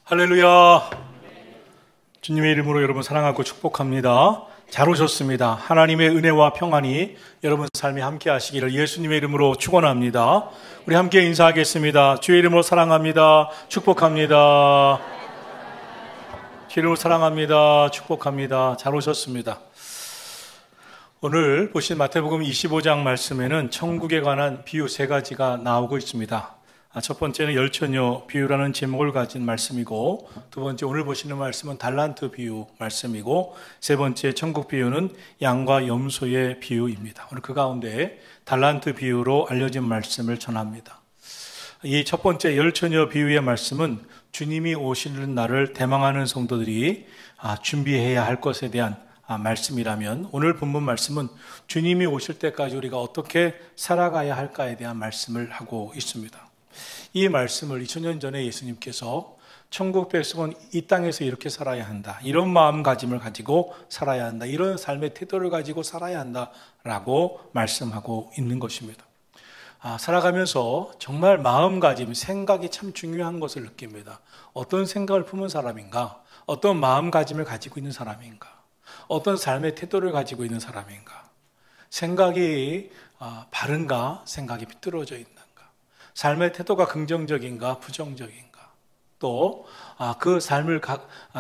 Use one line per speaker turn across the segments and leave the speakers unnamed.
할렐루야. 주님의 이름으로 여러분 사랑하고 축복합니다. 잘 오셨습니다. 하나님의 은혜와 평안이 여러분 삶에 함께 하시기를 예수님의 이름으로 축원합니다. 우리 함께 인사하겠습니다. 주의 이름으로 사랑합니다. 축복합니다. 주의 이름으로 사랑합니다. 축복합니다. 잘 오셨습니다. 오늘 보신 마태복음 25장 말씀에는 천국에 관한 비유 세 가지가 나오고 있습니다. 첫 번째는 열처녀 비유라는 제목을 가진 말씀이고, 두 번째 오늘 보시는 말씀은 달란트 비유 말씀이고, 세 번째 천국 비유는 양과 염소의 비유입니다. 오늘 그 가운데 달란트 비유로 알려진 말씀을 전합니다. 이 첫 번째 열처녀 비유의 말씀은 주님이 오시는 날을 대망하는 성도들이 준비해야 할 것에 대한 말씀이라면, 오늘 본문 말씀은 주님이 오실 때까지 우리가 어떻게 살아가야 할까에 대한 말씀을 하고 있습니다. 이 말씀을 2000년 전에 예수님께서 천국 백성은 이 땅에서 이렇게 살아야 한다, 이런 마음가짐을 가지고 살아야 한다, 이런 삶의 태도를 가지고 살아야 한다라고 말씀하고 있는 것입니다. 살아가면서 정말 마음가짐, 생각이 참 중요한 것을 느낍니다. 어떤 생각을 품은 사람인가? 어떤 마음가짐을 가지고 있는 사람인가? 어떤 삶의 태도를 가지고 있는 사람인가? 생각이 바른가? 생각이 비뚤어져 있는가? 삶의 태도가 긍정적인가 부정적인가? 또 그 삶을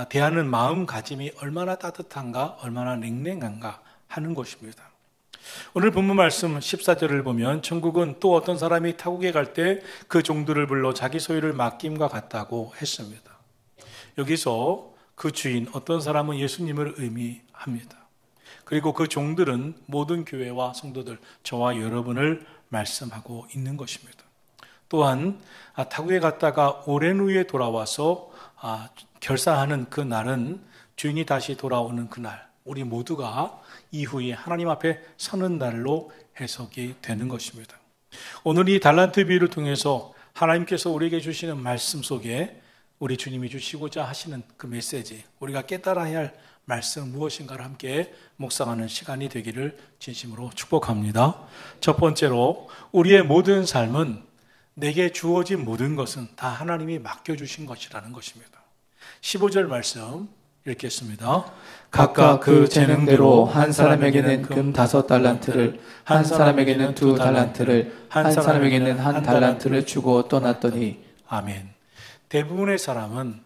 대하는 마음가짐이 얼마나 따뜻한가 얼마나 냉랭한가 하는 것입니다. 오늘 본문 말씀 14절을 보면 천국은 또 어떤 사람이 타국에 갈 때 그 종들을 불러 자기 소유를 맡김과 같다고 했습니다. 여기서 그 주인 어떤 사람은 예수님을 의미합니다. 그리고 그 종들은 모든 교회와 성도들, 저와 여러분을 말씀하고 있는 것입니다. 또한 타국에 갔다가 오랜 후에 돌아와서 결산하는 그 날은 주인이 다시 돌아오는 그날, 우리 모두가 이후에 하나님 앞에 서는 날로 해석이 되는 것입니다. 오늘 이 달란트 비유를 통해서 하나님께서 우리에게 주시는 말씀 속에 우리 주님이 주시고자 하시는 그 메시지, 우리가 깨달아야 할 말씀 무엇인가를 함께 묵상하는 시간이 되기를 진심으로 축복합니다. 첫 번째로, 우리의 모든 삶은, 내게 주어진 모든 것은 다 하나님이 맡겨주신 것이라는 것입니다. 15절 말씀 읽겠습니다.
각각 그 재능대로 한 사람에게는 금 5달란트를, 한 사람에게는 2달란트를, 한 사람에게는 1달란트를 주고 떠났더니.
아멘. 대부분의 사람은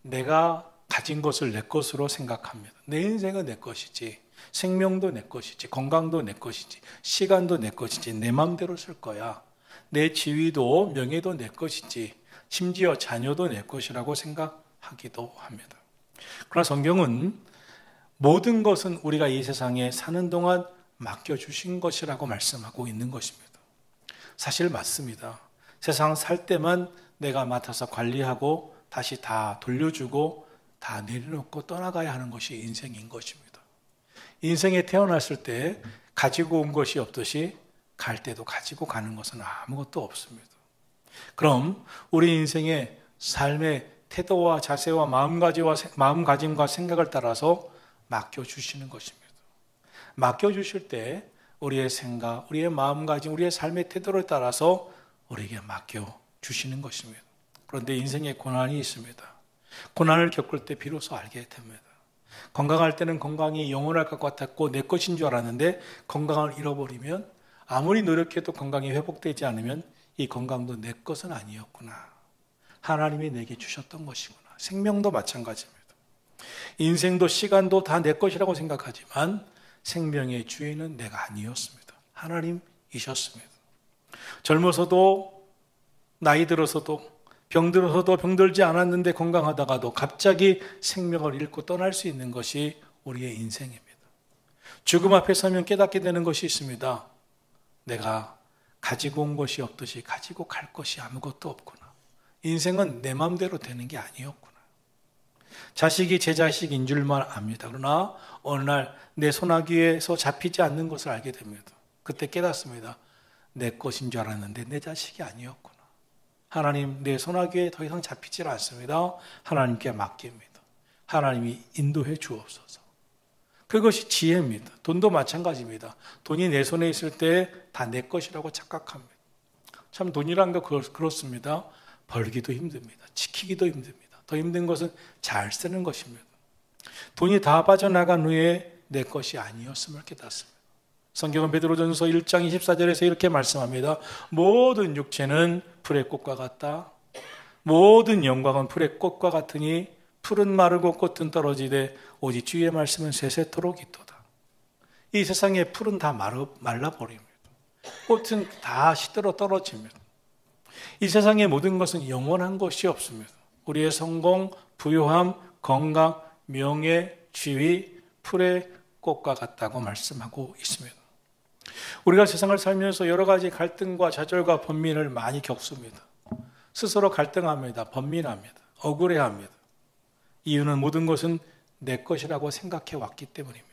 내가 가진 것을 내 것으로 생각합니다. 내 인생은 내 것이지, 생명도 내 것이지, 건강도 내 것이지, 시간도 내 것이지, 내 마음대로 쓸 거야. 내 지위도 명예도 내 것이지, 심지어 자녀도 내 것이라고 생각하기도 합니다. 그러나 성경은 모든 것은 우리가 이 세상에 사는 동안 맡겨주신 것이라고 말씀하고 있는 것입니다. 사실 맞습니다. 세상 살 때만 내가 맡아서 관리하고 다시 다 돌려주고 다 내려놓고 떠나가야 하는 것이 인생인 것입니다. 인생에 태어났을 때 가지고 온 것이 없듯이 갈 때도 가지고 가는 것은 아무것도 없습니다. 그럼 우리 인생의 삶의 태도와 자세와 마음가짐과 생각을 따라서 맡겨주시는 것입니다. 맡겨주실 때 우리의 생각, 우리의 마음가짐, 우리의 삶의 태도를 따라서 우리에게 맡겨주시는 것입니다. 그런데 인생에 고난이 있습니다. 고난을 겪을 때 비로소 알게 됩니다. 건강할 때는 건강이 영원할 것 같았고 내 것인 줄 알았는데, 건강을 잃어버리면, 아무리 노력해도 건강이 회복되지 않으면 이 건강도 내 것은 아니었구나, 하나님이 내게 주셨던 것이구나. 생명도 마찬가지입니다. 인생도 시간도 다 내 것이라고 생각하지만 생명의 주인은 내가 아니었습니다. 하나님이셨습니다. 젊어서도, 나이 들어서도, 병들어서도 병들지 않았는데 건강하다가도 갑자기 생명을 잃고 떠날 수 있는 것이 우리의 인생입니다. 죽음 앞에 서면 깨닫게 되는 것이 있습니다. 내가 가지고 온 것이 없듯이 가지고 갈 것이 아무것도 없구나. 인생은 내 마음대로 되는 게 아니었구나. 자식이 제 자식인 줄만 압니다. 그러나 어느 날 내 손아귀에서 잡히지 않는 것을 알게 됩니다. 그때 깨닫습니다. 내 것인 줄 알았는데 내 자식이 아니었구나. 하나님, 내 손아귀에 더 이상 잡히질 않습니다. 하나님께 맡깁니다. 하나님이 인도해 주옵소서. 그것이 지혜입니다. 돈도 마찬가지입니다. 돈이 내 손에 있을 때 다 내 것이라고 착각합니다. 참 돈이란 거 그렇습니다. 벌기도 힘듭니다. 지키기도 힘듭니다. 더 힘든 것은 잘 쓰는 것입니다. 돈이 다 빠져나간 후에 내 것이 아니었음을 깨닫습니다. 성경은 베드로전서 1장 24절에서 이렇게 말씀합니다. 모든 육체는 풀의 꽃과 같다. 모든 영광은 풀의 꽃과 같으니 풀은 마르고 꽃은 떨어지되 오직 주의 말씀은 세세토록 있도다. 이 세상의 풀은 다 말라버립니다. 꽃은 다 시들어 떨어집니다. 이 세상의 모든 것은 영원한 것이 없습니다. 우리의 성공, 부요함, 건강, 명예, 지위, 풀의 꽃과 같다고 말씀하고 있습니다. 우리가 세상을 살면서 여러 가지 갈등과 좌절과 번민을 많이 겪습니다. 스스로 갈등합니다. 번민합니다. 억울해합니다. 이유는 모든 것은 내 것이라고 생각해 왔기 때문입니다.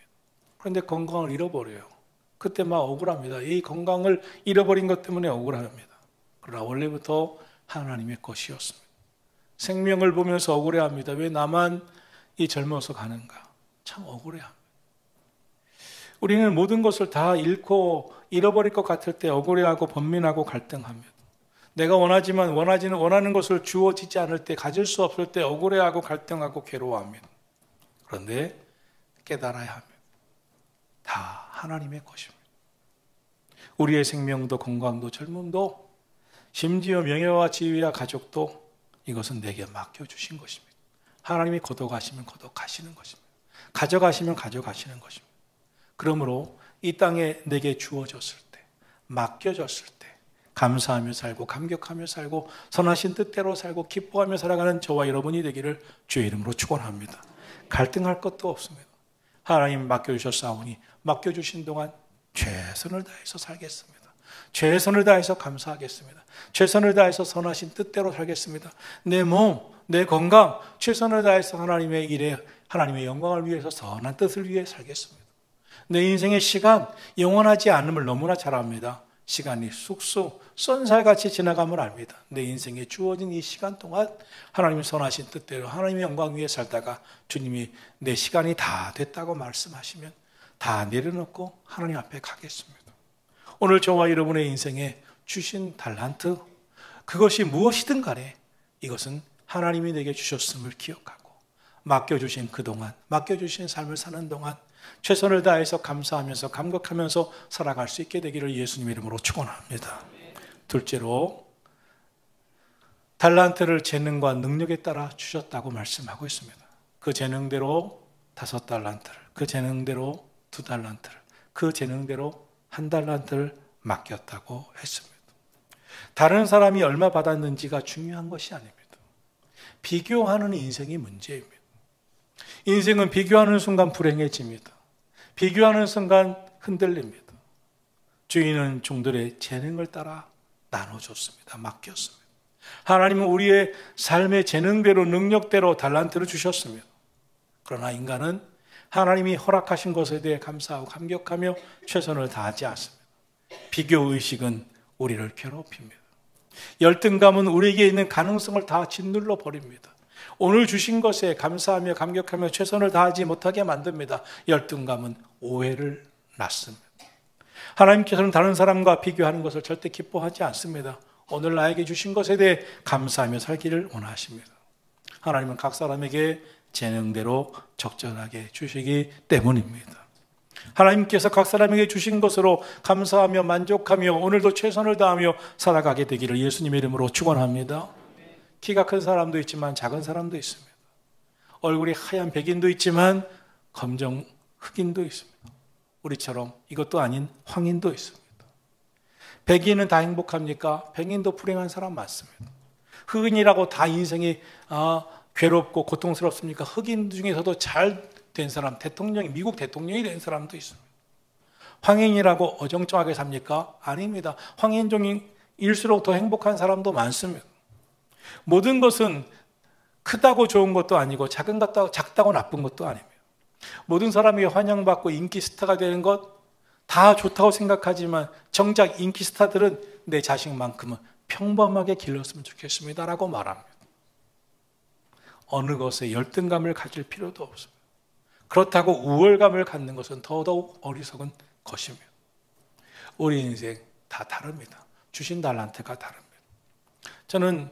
그런데 건강을 잃어버려요. 그때 막 억울합니다. 이 건강을 잃어버린 것 때문에 억울합니다. 그러나 원래부터 하나님의 것이었습니다. 생명을 보면서 억울해합니다. 왜 나만 이 젊어서 가는가? 참 억울해합니다. 우리는 모든 것을 다 잃고 잃어버릴 것 같을 때 억울해하고 번민하고 갈등합니다. 내가 원하는 것을 주어지지 않을 때, 가질 수 없을 때 억울해하고 갈등하고 괴로워합니다. 그런데 깨달아야 합니다. 다 하나님의 것입니다. 우리의 생명도 건강도 젊음도 심지어 명예와 지위와 가족도 이것은 내게 맡겨주신 것입니다. 하나님이 거둬가시면 거둬가시는 것입니다. 가져가시면 가져가시는 것입니다. 그러므로 이 땅에 내게 주어졌을 때, 맡겨졌을 때 감사하며 살고 감격하며 살고 선하신 뜻대로 살고 기뻐하며 살아가는 저와 여러분이 되기를 주의 이름으로 축원합니다. 갈등할 것도 없습니다. 하나님 맡겨주셨사오니 맡겨주신 동안 최선을 다해서 살겠습니다. 최선을 다해서 감사하겠습니다. 최선을 다해서 선하신 뜻대로 살겠습니다. 내 몸, 내 건강 최선을 다해서 하나님의 일에 하나님의 영광을 위해서 선한 뜻을 위해 살겠습니다. 내 인생의 시간 영원하지 않음을 너무나 잘 압니다. 시간이 쑥쑥 쏜살같이 지나감을 압니다. 내 인생에 주어진 이 시간 동안 하나님의 선하신 뜻대로 하나님의 영광 위에 살다가 주님이 내 시간이 다 됐다고 말씀하시면 다 내려놓고 하나님 앞에 가겠습니다. 오늘 저와 여러분의 인생에 주신 달란트, 그것이 무엇이든 간에 이것은 하나님이 내게 주셨음을 기억하고 맡겨주신 그동안, 맡겨주신 삶을 사는 동안 최선을 다해서 감사하면서 감격하면서 살아갈 수 있게 되기를 예수님 이름으로 축원합니다. 둘째로 달란트를 재능과 능력에 따라 주셨다고 말씀하고 있습니다. 그 재능대로 5달란트를, 그 재능대로 2달란트를, 그 재능대로 1달란트를 맡겼다고 했습니다. 다른 사람이 얼마 받았는지가 중요한 것이 아닙니다. 비교하는 인생이 문제입니다. 인생은 비교하는 순간 불행해집니다. 비교하는 순간 흔들립니다. 주인은 종들의 재능을 따라 나눠줬습니다. 맡겼습니다. 하나님은 우리의 삶의 재능대로 능력대로 달란트를 주셨습니다. 그러나 인간은 하나님이 허락하신 것에 대해 감사하고 감격하며 최선을 다하지 않습니다. 비교의식은 우리를 괴롭힙니다. 열등감은 우리에게 있는 가능성을 다 짓눌러 버립니다. 오늘 주신 것에 감사하며 감격하며 최선을 다하지 못하게 만듭니다. 열등감은 오해를 낳습니다. 하나님께서는 다른 사람과 비교하는 것을 절대 기뻐하지 않습니다. 오늘 나에게 주신 것에 대해 감사하며 살기를 원하십니다. 하나님은 각 사람에게 재능대로 적절하게 주시기 때문입니다. 하나님께서 각 사람에게 주신 것으로 감사하며 만족하며 오늘도 최선을 다하며 살아가게 되기를 예수님의 이름으로 축원합니다. 키가 큰 사람도 있지만 작은 사람도 있습니다. 얼굴이 하얀 백인도 있지만 검정 흑인도 있습니다. 우리처럼 이것도 아닌 황인도 있습니다. 백인은 다 행복합니까? 백인도 불행한 사람 많습니다. 흑인이라고 다 인생이 괴롭고 고통스럽습니까? 흑인 중에서도 잘 된 사람, 미국 대통령이 된 사람도 있습니다. 황인이라고 어정쩡하게 삽니까? 아닙니다. 황인종일수록 더 행복한 사람도 많습니다. 모든 것은 크다고 좋은 것도 아니고 작다고 나쁜 것도 아닙니다. 모든 사람에게 환영받고 인기 스타가 되는 것 다 좋다고 생각하지만 정작 인기 스타들은 내 자식만큼은 평범하게 길렀으면 좋겠습니다 라고 말합니다. 어느 것에 열등감을 가질 필요도 없습니다. 그렇다고 우월감을 갖는 것은 더더욱 어리석은 것입니다. 우리 인생 다 다릅니다. 주신 달란트가 다릅니다. 저는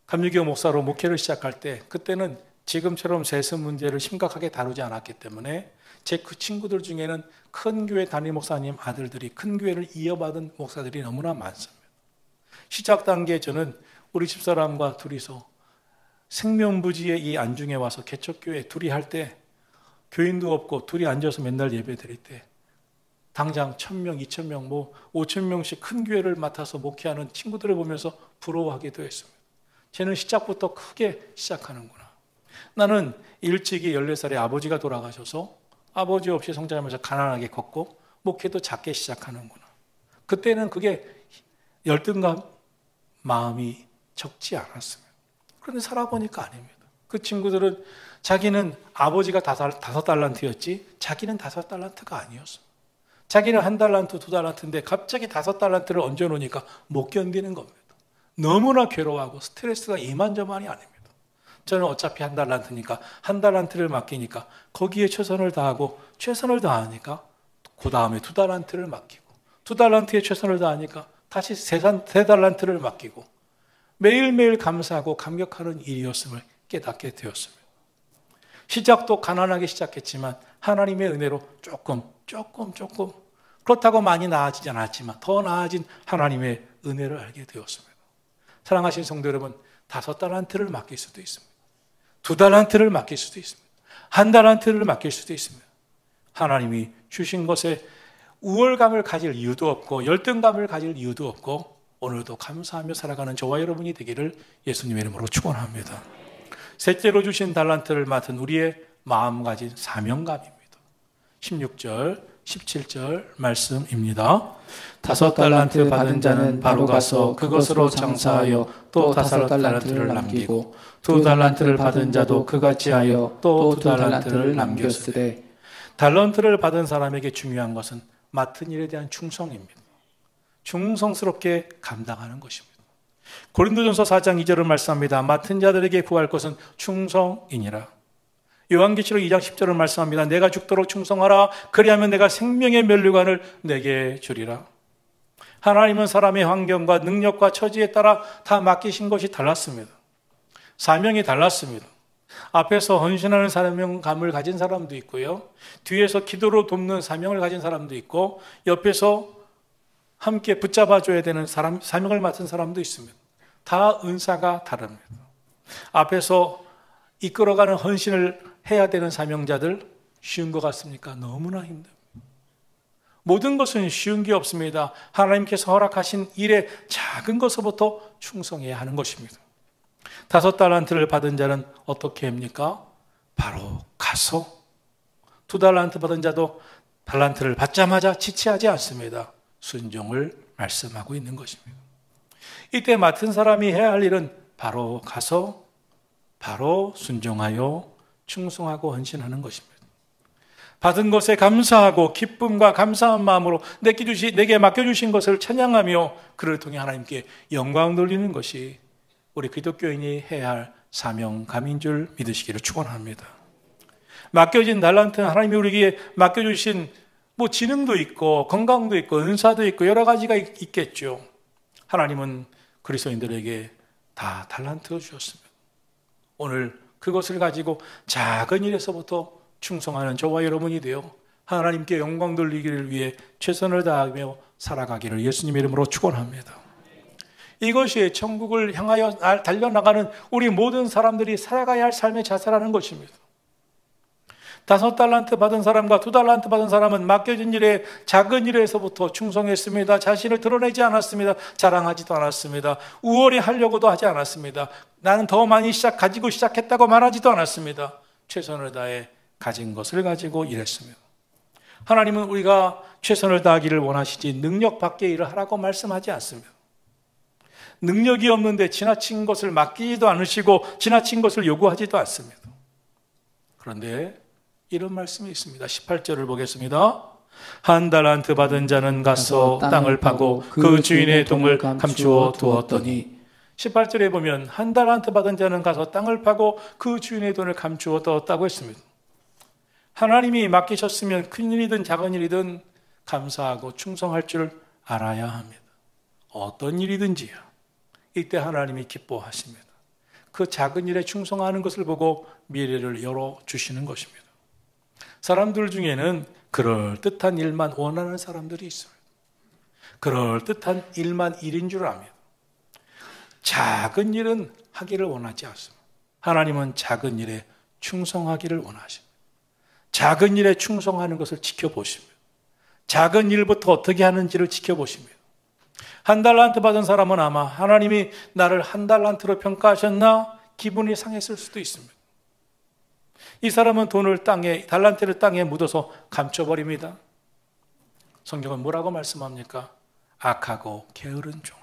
감리교 목사로 목회를 시작할 때 그때는 지금처럼 세습 문제를 심각하게 다루지 않았기 때문에 제 그 친구들 중에는 큰 교회 담임 목사님 아들들이 큰 교회를 이어받은 목사들이 너무나 많습니다. 시작 단계에 저는 우리 집사람과 둘이서 생명부지의 이 안중에 와서 개척교회 둘이 할 때 교인도 없고 둘이 앉아서 맨날 예배 드릴 때 당장 1,000명, 2,000명, 뭐 5,000명씩 큰 교회를 맡아서 목회하는 친구들을 보면서 부러워하기도 했습니다. 쟤는 시작부터 크게 시작하는구나. 나는 일찍이 14살에 아버지가 돌아가셔서 아버지 없이 성장하면서 가난하게 컸고 목회도 작게 시작하는구나. 그때는 그게 열등감 마음이 적지 않았습니다. 그런데 살아보니까 아닙니다. 그 친구들은 자기는 아버지가 5달란트였지 자기는 5달란트가 아니었습니다. 자기는 1달란트, 2달란트인데 갑자기 5달란트를 얹어놓으니까 못 견디는 겁니다. 너무나 괴로워하고 스트레스가 이만저만이 아닙니다. 저는 어차피 1달란트니까 1달란트를 맡기니까 거기에 최선을 다하고 최선을 다하니까 그 다음에 2달란트를 맡기고 2달란트에 최선을 다하니까 다시 3달란트를 맡기고 매일매일 감사하고 감격하는 일이었음을 깨닫게 되었습니다. 시작도 가난하게 시작했지만 하나님의 은혜로 조금 그렇다고 많이 나아지지 않았지만 더 나아진 하나님의 은혜를 알게 되었습니다. 사랑하신 성도 여러분, 5달란트를 맡길 수도 있습니다. 2달란트를 맡길 수도 있습니다. 1달란트를 맡길 수도 있습니다. 하나님이 주신 것에 우월감을 가질 이유도 없고 열등감을 가질 이유도 없고 오늘도 감사하며 살아가는 저와 여러분이 되기를 예수님의 이름으로 축원합니다. 셋째로 주신 달란트를 맡은 우리의 마음가짐 사명감입니다. 16절, 17절 말씀입니다.
5달란트 받은 자는 바로 가서 그것으로 장사하여 또 5달란트를 남기고 2달란트를 받은 자도 그같이 하여 또 2달란트를 남겼으되.
달란트를 받은 사람에게 중요한 것은 맡은 일에 대한 충성입니다. 충성스럽게 감당하는 것입니다. 고린도전서 4장 2절을 말씀합니다. 맡은 자들에게 구할 것은 충성이니라. 요한계시록 2장 10절을 말씀합니다. 내가 죽도록 충성하라. 그리하면 내가 생명의 면류관을 내게 주리라. 하나님은 사람의 환경과 능력과 처지에 따라 다 맡기신 것이 달랐습니다. 사명이 달랐습니다. 앞에서 헌신하는 사명감을 가진 사람도 있고요. 뒤에서 기도로 돕는 사명을 가진 사람도 있고 옆에서 함께 붙잡아줘야 되는 사명을 맡은 사람도 있습니다. 다 은사가 다릅니다. 앞에서 이끌어가는 헌신을 해야 되는 사명자들 쉬운 것 같습니까? 너무나 힘듭니다. 모든 것은 쉬운 게 없습니다. 하나님께서 허락하신 일에 작은 것부터 충성해야 하는 것입니다. 5달란트를 받은 자는 어떻게 합니까? 바로 가서 2달란트 받은 자도 달란트를 받자마자 지체하지 않습니다. 순종을 말씀하고 있는 것입니다. 이때 맡은 사람이 해야 할 일은 바로 가서 바로 순종하여 충성하고 헌신하는 것입니다. 받은 것에 감사하고 기쁨과 감사한 마음으로 내게 맡겨주신 것을 찬양하며 그를 통해 하나님께 영광 돌리는 것이 우리 기독교인이 해야 할 사명감인 줄 믿으시기를 축원합니다. 맡겨진 달란트는 하나님이 우리에게 맡겨주신 지능도 있고 건강도 있고 은사도 있고 여러 가지가 있겠죠. 하나님은 그리스도인들에게 다 달란트를 주셨습니다. 오늘 그것을 가지고 작은 일에서부터 충성하는 저와 여러분이 되어 하나님께 영광 돌리기를 위해 최선을 다하며 살아가기를 예수님의 이름으로 축원합니다. 이것이 천국을 향하여 달려나가는 우리 모든 사람들이 살아가야 할 삶의 자세라는 것입니다. 5달란트 받은 사람과 2달란트 받은 사람은 맡겨진 일에 작은 일에서부터 충성했습니다. 자신을 드러내지 않았습니다. 자랑하지도 않았습니다. 우월히 하려고도 하지 않았습니다. 나는 더 많이 가지고 시작했다고 말하지도 않았습니다. 최선을 다해 가진 것을 가지고 일했습니다. 하나님은 우리가 최선을 다하기를 원하시지 능력 밖의 일을 하라고 말씀하지 않습니다. 능력이 없는데 지나친 것을 맡기지도 않으시고 지나친 것을 요구하지도 않습니다. 그런데 이런 말씀이 있습니다. 18절을 보겠습니다. 1달란트 받은 자는 가서 땅을 파고 그 주인의 동을 감추어 두었더니 18절에 보면 1달란트 받은 자는 가서 땅을 파고 그 주인의 돈을 감추어 두었다고 했습니다. 하나님이 맡기셨으면 큰 일이든 작은 일이든 감사하고 충성할 줄 알아야 합니다. 어떤 일이든지요. 이때 하나님이 기뻐하십니다. 그 작은 일에 충성하는 것을 보고 미래를 열어주시는 것입니다. 사람들 중에는 그럴듯한 일만 원하는 사람들이 있어요. 그럴듯한 일만 일인 줄 압니다. 작은 일은 하기를 원하지 않습니다. 하나님은 작은 일에 충성하기를 원하십니다. 작은 일에 충성하는 것을 지켜보십니다. 작은 일부터 어떻게 하는지를 지켜보십니다. 1달란트 받은 사람은 아마 하나님이 나를 1달란트로 평가하셨나 기분이 상했을 수도 있습니다. 이 사람은 달란트를 땅에 묻어서 감춰버립니다. 성경은 뭐라고 말씀합니까? 악하고 게으른 종아.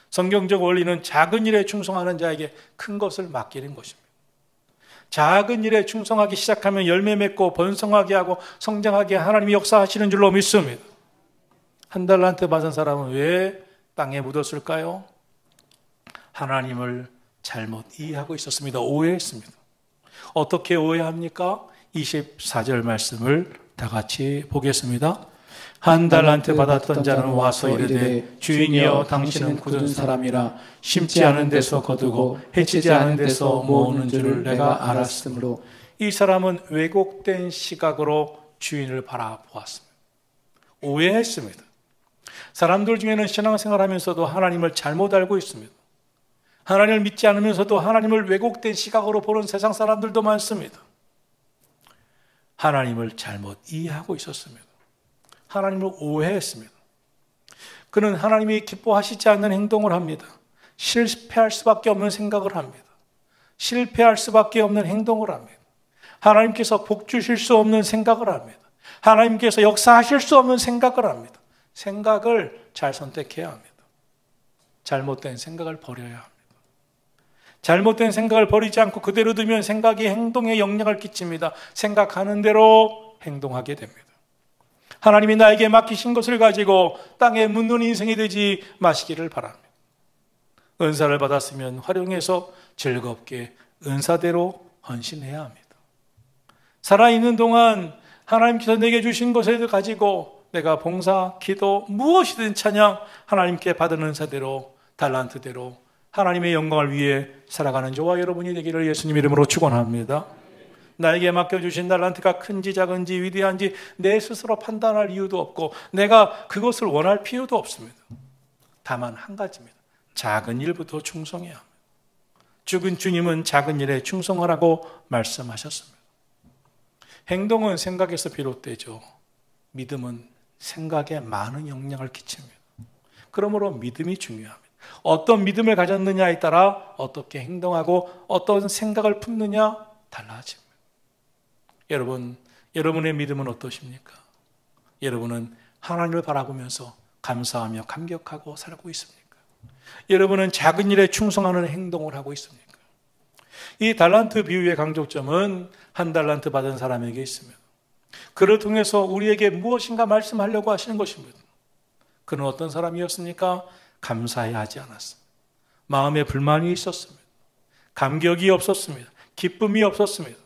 성경적 원리는 작은 일에 충성하는 자에게 큰 것을 맡기는 것입니다. 작은 일에 충성하기 시작하면 열매 맺고 번성하게 하고 성장하게 하나님이 역사하시는 줄로 믿습니다. 1달란트 받은 사람은 왜 땅에 묻었을까요? 하나님을 잘못 이해하고 있었습니다. 오해했습니다. 어떻게 오해합니까? 24절 말씀을 다 같이 보겠습니다. 1달란트 받았던 자는 와서 이르되 주인이여 당신은 굳은 사람이라 심지 않은 데서 거두고 해치지 않은 데서 모으는 줄을 내가 알았으므로. 이 사람은 왜곡된 시각으로 주인을 바라보았습니다. 오해했습니다. 사람들 중에는 신앙생활하면서도 하나님을 잘못 알고 있습니다. 하나님을 믿지 않으면서도 하나님을 왜곡된 시각으로 보는 세상 사람들도 많습니다. 하나님을 잘못 이해하고 있었습니다. 하나님을 오해했습니다. 그는 하나님이 기뻐하시지 않는 행동을 합니다. 실패할 수밖에 없는 생각을 합니다. 실패할 수밖에 없는 행동을 합니다. 하나님께서 복 주실 수 없는 생각을 합니다. 하나님께서 역사하실 수 없는 생각을 합니다. 생각을 잘 선택해야 합니다. 잘못된 생각을 버려야 합니다. 잘못된 생각을 버리지 않고 그대로 두면 생각이 행동에 영향을 끼칩니다. 생각하는 대로 행동하게 됩니다. 하나님이 나에게 맡기신 것을 가지고 땅에 묻는 인생이 되지 마시기를 바랍니다. 은사를 받았으면 활용해서 즐겁게 은사대로 헌신해야 합니다. 살아있는 동안 하나님께서 내게 주신 것을 가지고 내가 봉사, 기도, 무엇이든 찬양, 하나님께 받은 은사대로, 달란트대로 하나님의 영광을 위해 살아가는 저와 여러분이 되기를 예수님 이름으로 축원합니다. 나에게 맡겨주신 달란트가 큰지 작은지 위대한지 내 스스로 판단할 이유도 없고 내가 그것을 원할 필요도 없습니다. 다만 한 가지입니다. 작은 일부터 충성해야 합니다. 죽은 주님은 작은 일에 충성하라고 말씀하셨습니다. 행동은 생각에서 비롯되죠. 믿음은 생각에 많은 영향을 끼칩니다. 그러므로 믿음이 중요합니다. 어떤 믿음을 가졌느냐에 따라 어떻게 행동하고 어떤 생각을 품느냐 달라집니다. 여러분, 여러분의 믿음은 어떠십니까? 여러분은 하나님을 바라보면서 감사하며 감격하고 살고 있습니까? 여러분은 작은 일에 충성하는 행동을 하고 있습니까? 이 달란트 비유의 강조점은 1달란트 받은 사람에게 있습니다. 그를 통해서 우리에게 무엇인가 말씀하려고 하시는 것입니다. 그는 어떤 사람이었습니까? 감사해야 하지 않았습니다. 마음에 불만이 있었습니다. 감격이 없었습니다. 기쁨이 없었습니다.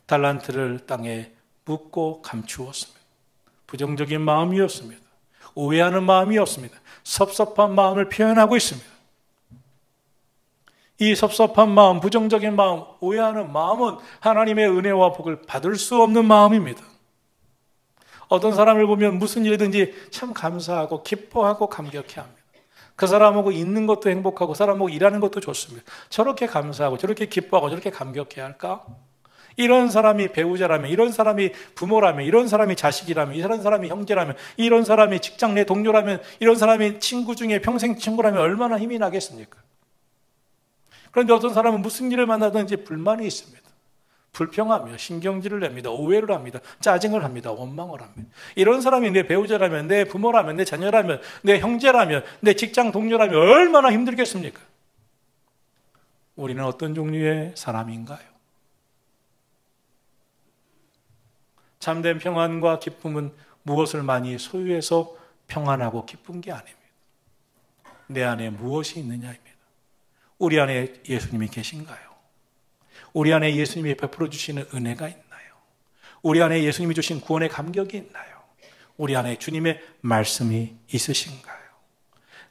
달란트를 땅에 묻고 감추었습니다. 부정적인 마음이었습니다. 오해하는 마음이었습니다. 섭섭한 마음을 표현하고 있습니다. 이 섭섭한 마음, 부정적인 마음, 오해하는 마음은 하나님의 은혜와 복을 받을 수 없는 마음입니다. 어떤 사람을 보면 무슨 일이든지 참 감사하고 기뻐하고 감격해 합니다. 그 사람하고 있는 것도 행복하고 사람하고 일하는 것도 좋습니다. 저렇게 감사하고 저렇게 기뻐하고 저렇게 감격해 할까? 이런 사람이 배우자라면, 이런 사람이 부모라면, 이런 사람이 자식이라면, 이런 사람이 형제라면, 이런 사람이 직장 내 동료라면, 이런 사람이 친구 중에 평생 친구라면 얼마나 힘이 나겠습니까? 그런데 어떤 사람은 무슨 일을 만나든지 불만이 있습니다. 불평하며 신경질을 냅니다. 오해를 합니다. 짜증을 합니다. 원망을 합니다. 이런 사람이 내 배우자라면, 내 부모라면, 내 자녀라면, 내 형제라면, 내 직장 동료라면 얼마나 힘들겠습니까? 우리는 어떤 종류의 사람인가요? 참된 평안과 기쁨은 무엇을 많이 소유해서 평안하고 기쁜 게 아닙니다. 내 안에 무엇이 있느냐입니다. 우리 안에 예수님이 계신가요? 우리 안에 예수님이 베풀어 주시는 은혜가 있나요? 우리 안에 예수님이 주신 구원의 감격이 있나요? 우리 안에 주님의 말씀이 있으신가요?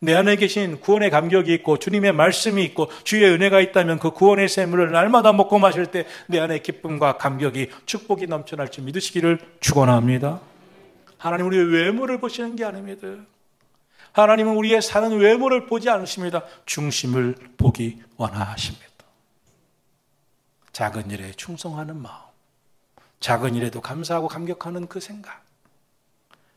내 안에 계신 구원의 감격이 있고 주님의 말씀이 있고 주의 은혜가 있다면 그 구원의 샘물을 날마다 먹고 마실 때 내 안에 기쁨과 감격이 축복이 넘쳐날 줄 믿으시기를 축원합니다. 하나님 우리의 외모를 보시는 게 아닙니다. 하나님은 우리의 사는 외모를 보지 않으십니다. 중심을 보기 원하십니다. 작은 일에 충성하는 마음, 작은 일에도 감사하고 감격하는 그 생각.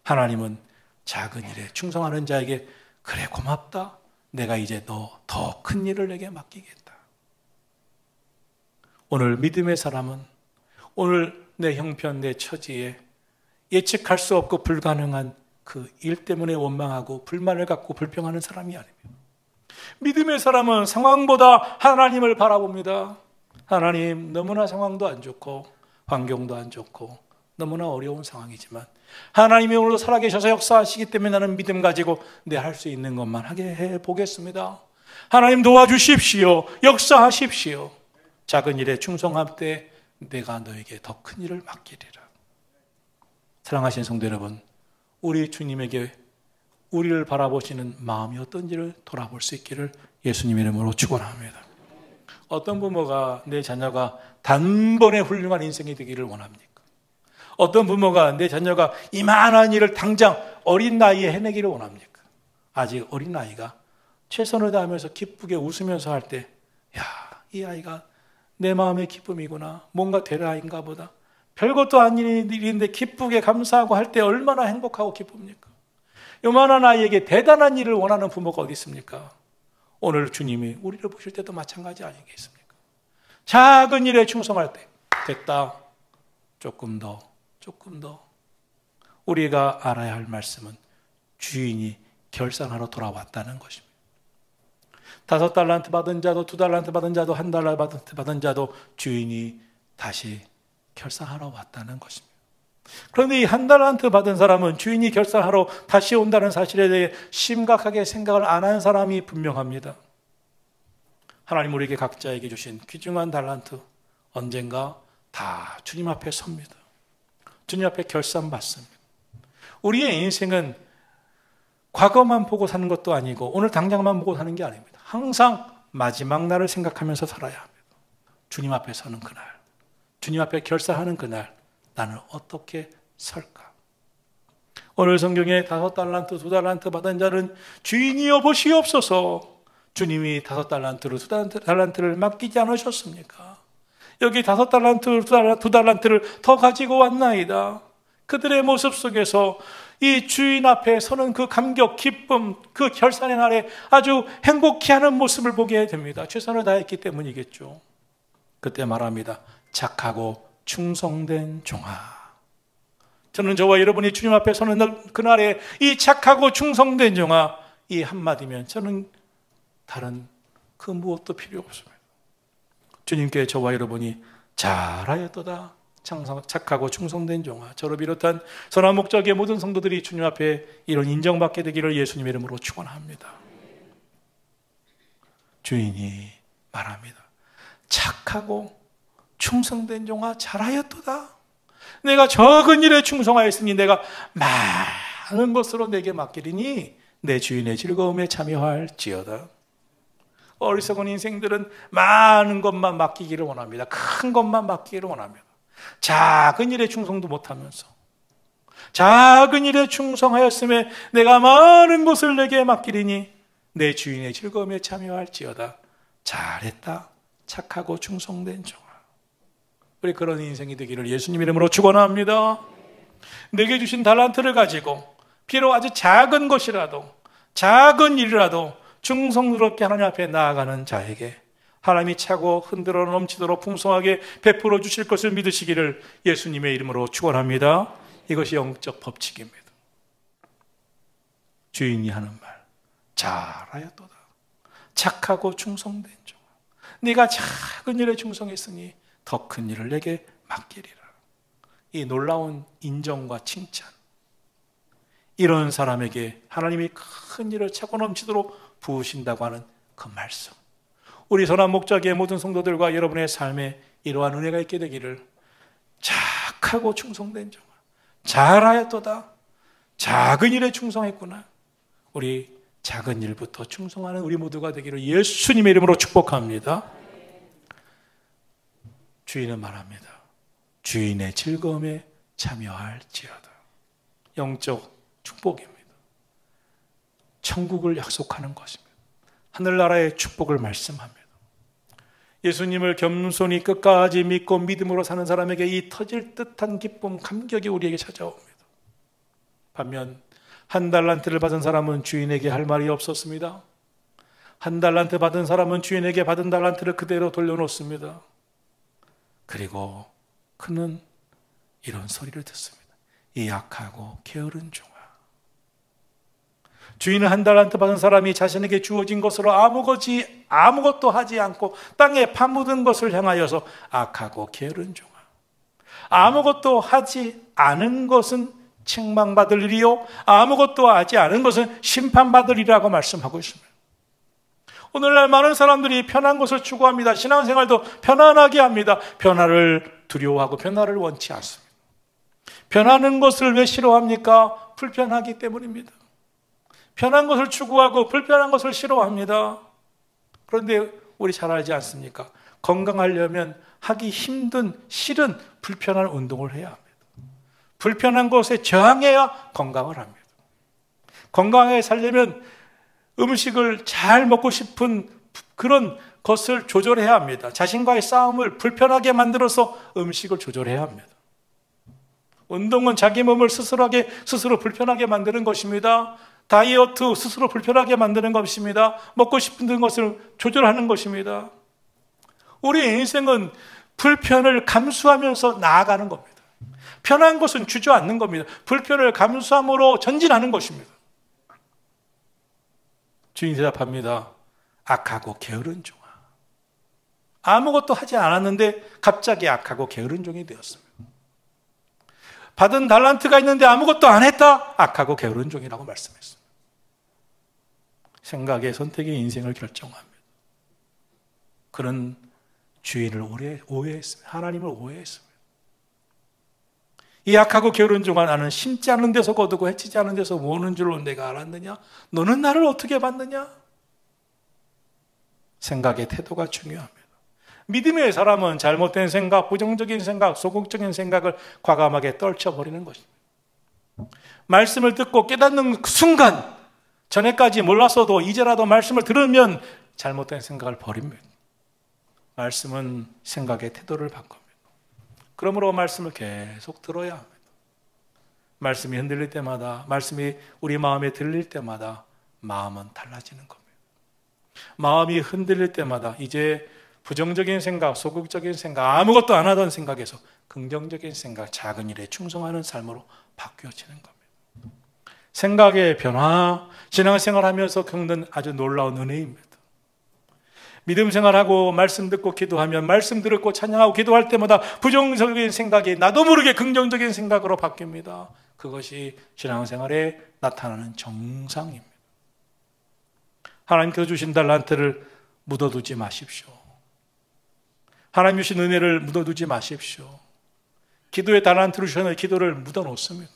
하나님은 작은 일에 충성하는 자에게 그래 고맙다. 내가 이제 너 더 큰 일을 내게 맡기겠다. 오늘 믿음의 사람은 오늘 내 형편, 내 처지에 예측할 수 없고 불가능한 그 일 때문에 원망하고 불만을 갖고 불평하는 사람이 아닙니다. 믿음의 사람은 상황보다 하나님을 바라봅니다. 하나님, 너무나 상황도 안 좋고 환경도 안 좋고 너무나 어려운 상황이지만 하나님이 오늘도 살아계셔서 역사하시기 때문에 나는 믿음 가지고 내 할 수 있는 것만 하게 해보겠습니다. 하나님 도와주십시오. 역사하십시오. 작은 일에 충성할 때 내가 너에게 더 큰 일을 맡기리라. 사랑하시는 성도 여러분, 우리 주님에게 우리를 바라보시는 마음이 어떤지를 돌아볼 수 있기를 예수님의 이름으로 축원합니다. 어떤 부모가 내 자녀가 단번에 훌륭한 인생이 되기를 원합니까? 어떤 부모가 내 자녀가 이만한 일을 당장 어린 나이에 해내기를 원합니까? 아직 어린 아이가 최선을 다하면서 기쁘게 웃으면서 할 때, 야, 이 아이가 내 마음의 기쁨이구나. 뭔가 될 아이인가 보다. 별것도 아닌 일인데 기쁘게 감사하고 할 때 얼마나 행복하고 기쁩니까? 요만한 아이에게 대단한 일을 원하는 부모가 어디 있습니까? 오늘 주님이 우리를 보실 때도 마찬가지 아니겠습니까? 작은 일에 충성할 때 됐다. 조금 더. 우리가 알아야 할 말씀은 주인이 결산하러 돌아왔다는 것입니다. 5달란트 받은 자도 2달란트 받은 자도 1달란트 받은 자도 주인이 다시 결산하러 왔다는 것입니다. 그런데 이 1달란트 받은 사람은 주인이 결산하러 다시 온다는 사실에 대해 심각하게 생각을 안 한 사람이 분명합니다. 하나님 우리에게 각자에게 주신 귀중한 달란트 언젠가 다 주님 앞에 섭니다. 주님 앞에 결산받습니다. 우리의 인생은 과거만 보고 사는 것도 아니고 오늘 당장만 보고 사는 게 아닙니다. 항상 마지막 날을 생각하면서 살아야 합니다. 주님 앞에 서는 그날, 주님 앞에 결산하는 그날 나는 어떻게 설까? 오늘 성경에 5달란트, 2달란트 받은 자는 주인이여 보시옵소서. 주님이 5달란트를 2달란트를 맡기지 않으셨습니까? 여기 5달란트, 2달란트를 더 가지고 왔나이다. 그들의 모습 속에서 이 주인 앞에 서는 그 감격, 기쁨, 그 결산의 날에 아주 행복해하는 모습을 보게 됩니다. 최선을 다했기 때문이겠죠. 그때 말합니다. 착하고 충성된 종아. 저는 저와 여러분이 주님 앞에 서는 그날에 이 착하고 충성된 종아, 이 한마디면 저는 다른 그 무엇도 필요 없습니다. 주님께 저와 여러분이 잘하였도다. 착하고 충성된 종아. 저를 비롯한 선한 목적의 모든 성도들이 주님 앞에 이런 인정받게 되기를 예수님의 이름으로 축원합니다. 주인이 말합니다. 착하고 충성된 종아 잘하였도다. 내가 적은 일에 충성하였으니 내가 많은 것으로 내게 맡기리니 내 주인의 즐거움에 참여할지어다. 어리석은 인생들은 많은 것만 맡기기를 원합니다. 큰 것만 맡기기를 원합니다. 작은 일에 충성도 못하면서 작은 일에 충성하였음에 내가 많은 것을 내게 맡기리니 내 주인의 즐거움에 참여할지어다. 잘했다. 착하고 충성된 종아. 우리 그런 인생이 되기를 예수님 이름으로 축원합니다. 내게 주신 달란트를 가지고 비록 아주 작은 것이라도 작은 일이라도 충성스럽게 하나님 앞에 나아가는 자에게 하나님이 차고 흔들어 넘치도록 풍성하게 베풀어 주실 것을 믿으시기를 예수님의 이름으로 축원합니다. 이것이 영적 법칙입니다. 주인이 하는 말 잘하였도다. 착하고 충성된 종아. 네가 작은 일에 충성했으니 더 큰 일을 내게 맡기리라. 이 놀라운 인정과 칭찬. 이런 사람에게 하나님이 큰 일을 차고 넘치도록 부으신다고 하는 그 말씀. 우리 선한 목자기의 모든 성도들과 여러분의 삶에 이러한 은혜가 있게 되기를 착하고 충성된 종아. 잘하였도다. 작은 일에 충성했구나. 우리 작은 일부터 충성하는 우리 모두가 되기를 예수님의 이름으로 축복합니다. 주인은 말합니다. 주인의 즐거움에 참여할지어다. 영적 축복입니다. 천국을 약속하는 것입니다. 하늘나라의 축복을 말씀합니다. 예수님을 겸손히 끝까지 믿고 믿음으로 사는 사람에게 이 터질 듯한 기쁨, 감격이 우리에게 찾아옵니다. 반면 한 달란트를 받은 사람은 주인에게 할 말이 없었습니다. 한 달란트 받은 사람은 주인에게 받은 달란트를 그대로 돌려놓습니다. 그리고 그는 이런 소리를 듣습니다. 이 약하고 게으른 종아. 주인은 한 달란트 받은 사람이 자신에게 주어진 것으로 아무것도 하지 않고 땅에 파묻은 것을 향하여서 악하고 게으른 종아. 아무것도 하지 않은 것은 책망받을 일이요, 아무것도 하지 않은 것은 심판받을 일이라고 말씀하고 있습니다. 오늘날 많은 사람들이 편한 것을 추구합니다. 신앙생활도 편안하게 합니다. 변화를 두려워하고 변화를 원치 않습니다. 변하는 것을 왜 싫어합니까? 불편하기 때문입니다. 편한 것을 추구하고 불편한 것을 싫어합니다. 그런데 우리 잘 알지 않습니까? 건강하려면 하기 힘든, 싫은, 불편한 운동을 해야 합니다. 불편한 것에 저항해야 건강을 합니다. 건강하게 살려면 음식을 잘 먹고 싶은 그런 것을 조절해야 합니다. 자신과의 싸움을 불편하게 만들어서 음식을 조절해야 합니다. 운동은 자기 몸을 스스로 불편하게 만드는 것입니다. 다이어트 스스로 불편하게 만드는 것입니다. 먹고 싶은 것을 조절하는 것입니다. 우리 인생은 불편을 감수하면서 나아가는 겁니다. 편한 것은 주저앉는 겁니다. 불편을 감수함으로 전진하는 것입니다. 주인이 대답합니다. 악하고 게으른 종아. 아무것도 하지 않았는데 갑자기 악하고 게으른 종이 되었습니다. 받은 달란트가 있는데 아무것도 안 했다? 악하고 게으른 종이라고 말씀했습니다. 생각의 선택이 인생을 결정합니다. 그는 주인을 오해했습니다. 하나님을 오해했습니다. 이 악하고 게으른 종아, 나는 심지 않은 데서 거두고 해치지 않은 데서 모으는 줄로 내가 알았느냐? 너는 나를 어떻게 봤느냐? 생각의 태도가 중요합니다. 믿음의 사람은 잘못된 생각, 부정적인 생각, 소극적인 생각을 과감하게 떨쳐버리는 것입니다. 말씀을 듣고 깨닫는 그 순간, 전에까지 몰랐어도 이제라도 말씀을 들으면 잘못된 생각을 버립니다. 말씀은 생각의 태도를 바꿉니다. 그러므로 말씀을 계속 들어야 합니다. 말씀이 흔들릴 때마다, 말씀이 우리 마음에 들릴 때마다 마음은 달라지는 겁니다. 마음이 흔들릴 때마다 이제 부정적인 생각, 소극적인 생각, 아무것도 안 하던 생각에서 긍정적인 생각, 작은 일에 충성하는 삶으로 바뀌어지는 겁니다. 생각의 변화, 신앙생활하면서 겪는 아주 놀라운 은혜입니다. 믿음 생활하고 말씀 듣고 기도하면 말씀 듣고 찬양하고 기도할 때마다 부정적인 생각이 나도 모르게 긍정적인 생각으로 바뀝니다. 그것이 신앙생활에 나타나는 정상입니다. 하나님께서 주신 달란트를 묻어두지 마십시오. 하나님 주신 은혜를 묻어두지 마십시오. 기도의 달란트를 주셨는데 기도를 묻어놓습니다.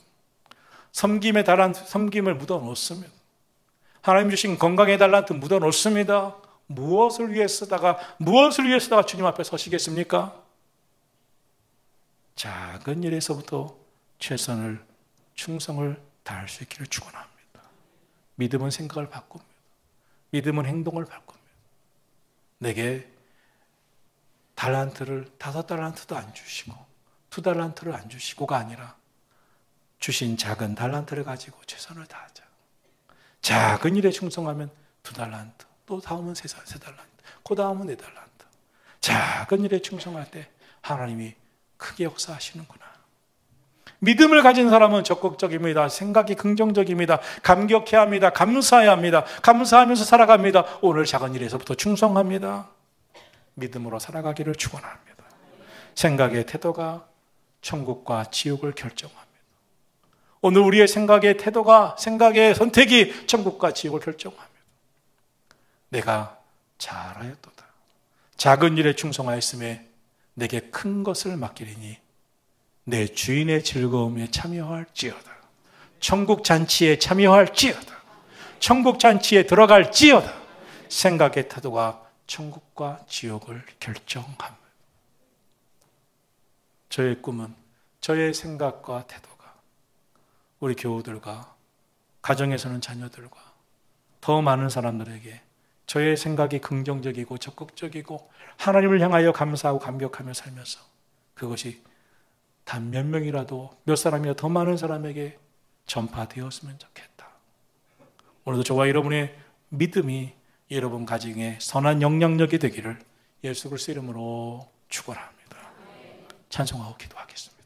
섬김의 달란트, 섬김을 묻어놓습니다. 하나님 주신 건강의 달란트 묻어놓습니다. 무엇을 위해 쓰다가 주님 앞에 서시겠습니까? 작은 일에서부터 최선을, 충성을 다할 수 있기를 축원합니다. 믿음은 생각을 바꿉니다. 믿음은 행동을 바꿉니다. 내게 달란트를 5달란트도 안 주시고 2달란트를 안 주시고가 아니라 주신 작은 달란트를 가지고 최선을 다하자. 작은 일에 충성하면 2달란트, 또 다음은 3달란트, 그 다음은 4달란트. 작은 일에 충성할 때 하나님이 크게 역사하시는구나. 믿음을 가진 사람은 적극적입니다. 생각이 긍정적입니다. 감격해야 합니다. 감사해야 합니다. 감사하면서 살아갑니다. 오늘 작은 일에서부터 충성합니다. 믿음으로 살아가기를 축원합니다. 생각의 태도가 천국과 지옥을 결정합니다. 오늘 우리의 생각의 태도가, 생각의 선택이 천국과 지옥을 결정합니다. 내가 잘하였도다. 작은 일에 충성하였음에 내게 큰 것을 맡기리니 내 주인의 즐거움에 참여할지어다. 천국 잔치에 참여할지어다. 천국 잔치에 들어갈지어다 생각의 태도가 천국과 지옥을 결정합니다. 저의 꿈은 저의 생각과 태도가 우리 교우들과 가정에서는 자녀들과 더 많은 사람들에게 저의 생각이 긍정적이고 적극적이고 하나님을 향하여 감사하고 감격하며 살면서 그것이 단 몇 명이라도 몇 사람이나 더 많은 사람에게 전파되었으면 좋겠다. 오늘도 저와 여러분의 믿음이 여러분 가정에 선한 영향력이 되기를 예수 그리스도 이름으로 축원합니다. 찬송하고 기도하겠습니다.